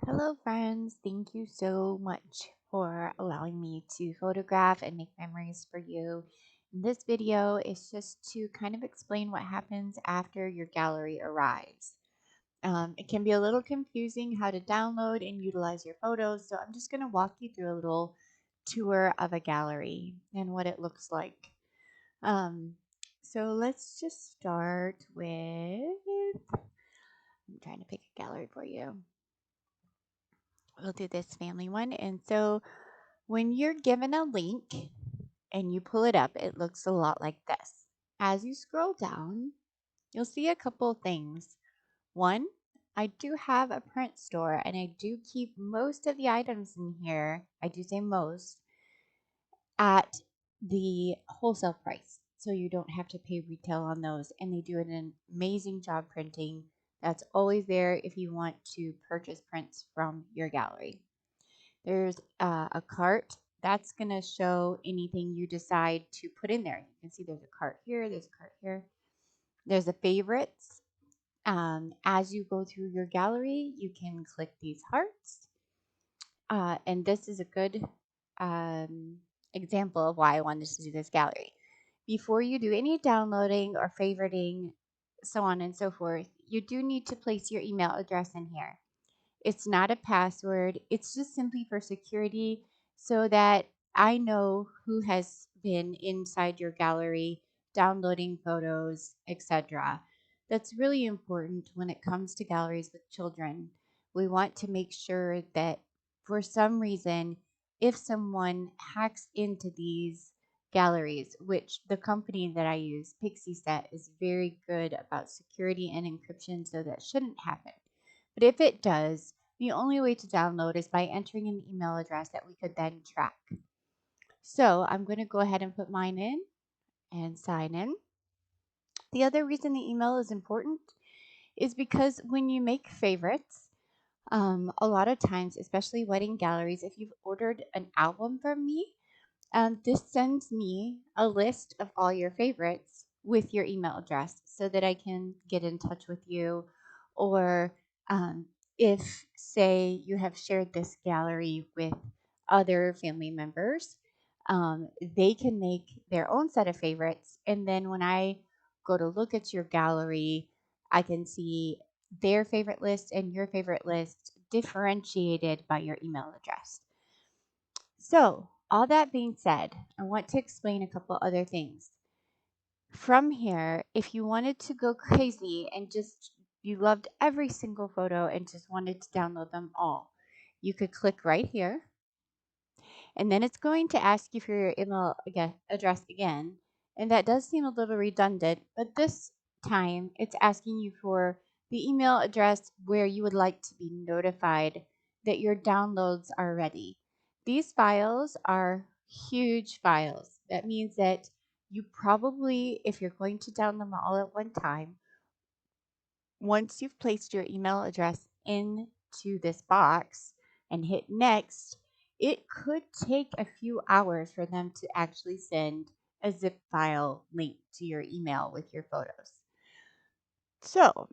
Hello, friends. Thank you so much for allowing me to photograph and make memories for you. This video is just to kind of explain what happens after your gallery arrives. It can be a little confusing how to download and utilize your photos, so I'm just going to walk you through a little tour of a gallery and what it looks like. Um, so let's just start with, I'm trying to pick a gallery for you. We'll do this family one. And so when you're given a link and you pull it up, it looks a lot like this. As you scroll down, you'll see a couple things. One, I do have a print store and I do keep most of the items in here, I do say most, at the wholesale price. So you don't have to pay retail on those. And they do an amazing job printing. That's always there if you want to purchase prints from your gallery. There's a cart. That's going to show anything you decide to put in there. You can see there's a cart here, there's a cart here. There's a favorites. As you go through your gallery, you can click these hearts. And this is a good example of why I wanted to do this gallery. Before you do any downloading or favoriting, so on and so forth, you do need to place your email address in here. It's not a password. It's just simply for security so that I know who has been inside your gallery, downloading photos, etc. That's really important when it comes to galleries with children. We want to make sure that for some reason, if someone hacks into these galleries, which the company that I use, Pixieset, is very good about security and encryption, so that shouldn't happen. But if it does, the only way to download is by entering an email address that we could then track. So I'm going to go ahead and put mine in and sign in. The other reason the email is important is because when you make favorites, a lot of times, especially wedding galleries, if you've ordered an album from me, this sends me a list of all your favorites with your email address so that I can get in touch with you. Or if, say, you have shared this gallery with other family members, they can make their own set of favorites. And then when I go to look at your gallery, I can see their favorite list and your favorite list differentiated by your email address. So, all that being said, I want to explain a couple other things. From here, if you wanted to go crazy and just you loved every single photo and just wanted to download them all, you could click right here. And then it's going to ask you for your email address again. And that does seem a little redundant, but this time it's asking you for the email address where you would like to be notified that your downloads are ready. These files are huge files. That means that you probably, if you're going to download them all at one time, once you've placed your email address into this box and hit next, it could take a few hours for them to actually send a zip file link to your email with your photos. So,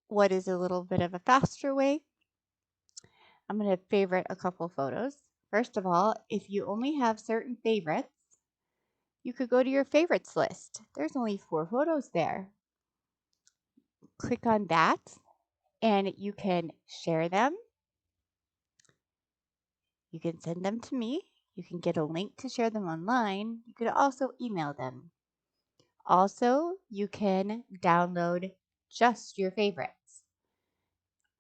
what is a little bit of a faster way? I'm going to favorite a couple photos. First of all, if you only have certain favorites, you could go to your favorites list. There's only 4 photos there. Click on that and you can share them. You can send them to me. You can get a link to share them online. You could also email them. Also, you can download just your favorites,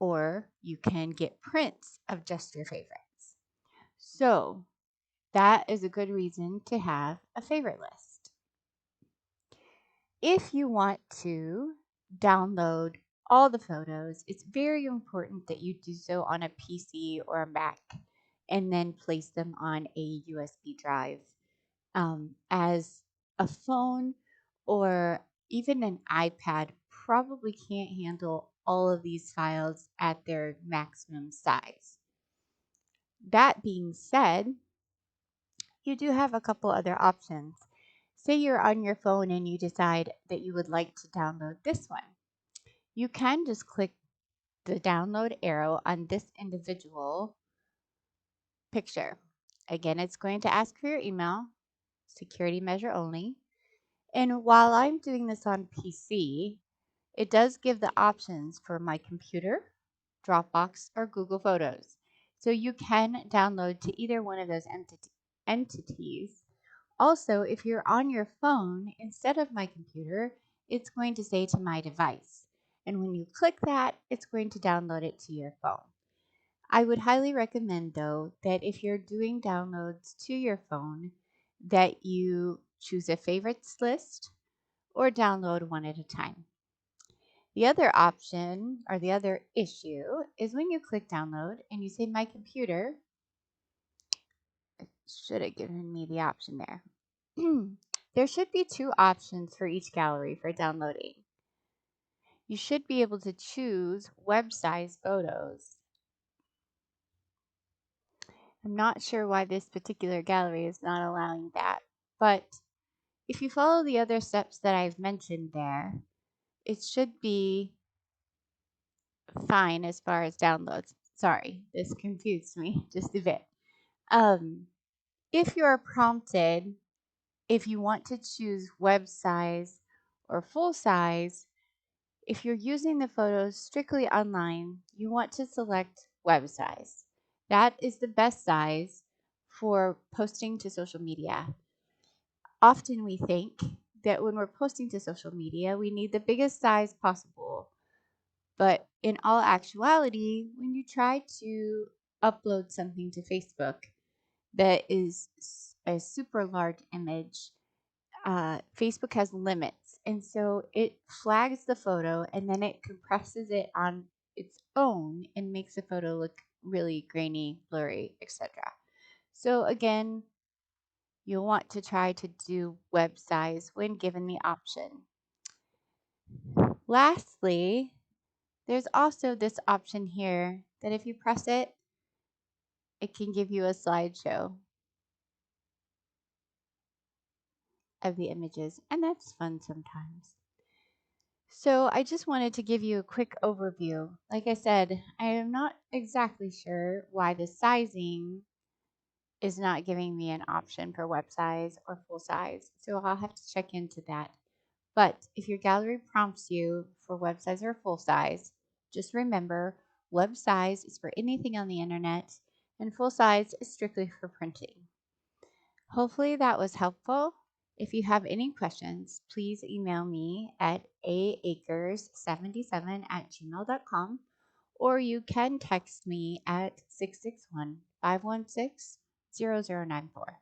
or you can get prints of just your favorites. So that is a good reason to have a favorite list. If you want to download all the photos, it's very important that you do so on a PC or a Mac and then place them on a USB drive. As a phone or even an iPad probably can't handle all of these files at their maximum size. That being said, you do have a couple other options. Say you're on your phone and you decide that you would like to download this one. You can just click the download arrow on this individual picture. Again, it's going to ask for your email, security measure only. And while I'm doing this on PC, it does give the options for my computer, Dropbox, or Google Photos. So you can download to either one of those entities. Also, if you're on your phone, instead of my computer, it's going to say to my device. And when you click that, it's going to download it to your phone. I would highly recommend, though, that if you're doing downloads to your phone, that you choose a favorites list or download one at a time. The other option or the other issue is when you click download and you say my computer, it should have given me the option there. There should be two options for each gallery for downloading. You should be able to choose web size photos. I'm not sure why this particular gallery is not allowing that, but if you follow the other steps that I've mentioned there, it should be fine as far as downloads. Sorry, this confused me just a bit. If you're prompted, if you want to choose web size or full size, if you're using the photos strictly online, you want to select web size. That is the best size for posting to social media. Often we think that when we're posting to social media, we need the biggest size possible. But in all actuality, when you try to upload something to Facebook that is a super large image, Facebook has limits. And so it flags the photo and then it compresses it on its own and makes the photo look really grainy, blurry, etc. So again, you'll want to try to do web size when given the option. Lastly, there's also this option here that if you press it, it can give you a slideshow of the images, and that's fun sometimes. So I just wanted to give you a quick overview. Like I said, I am not exactly sure why the sizing is not giving me an option for web size or full size, so I'll have to check into that. But if your gallery prompts you for web size or full size, just remember web size is for anything on the internet and full size is strictly for printing. Hopefully that was helpful. If you have any questions, please email me at aacres77@gmail.com or you can text me at 661-516-0094.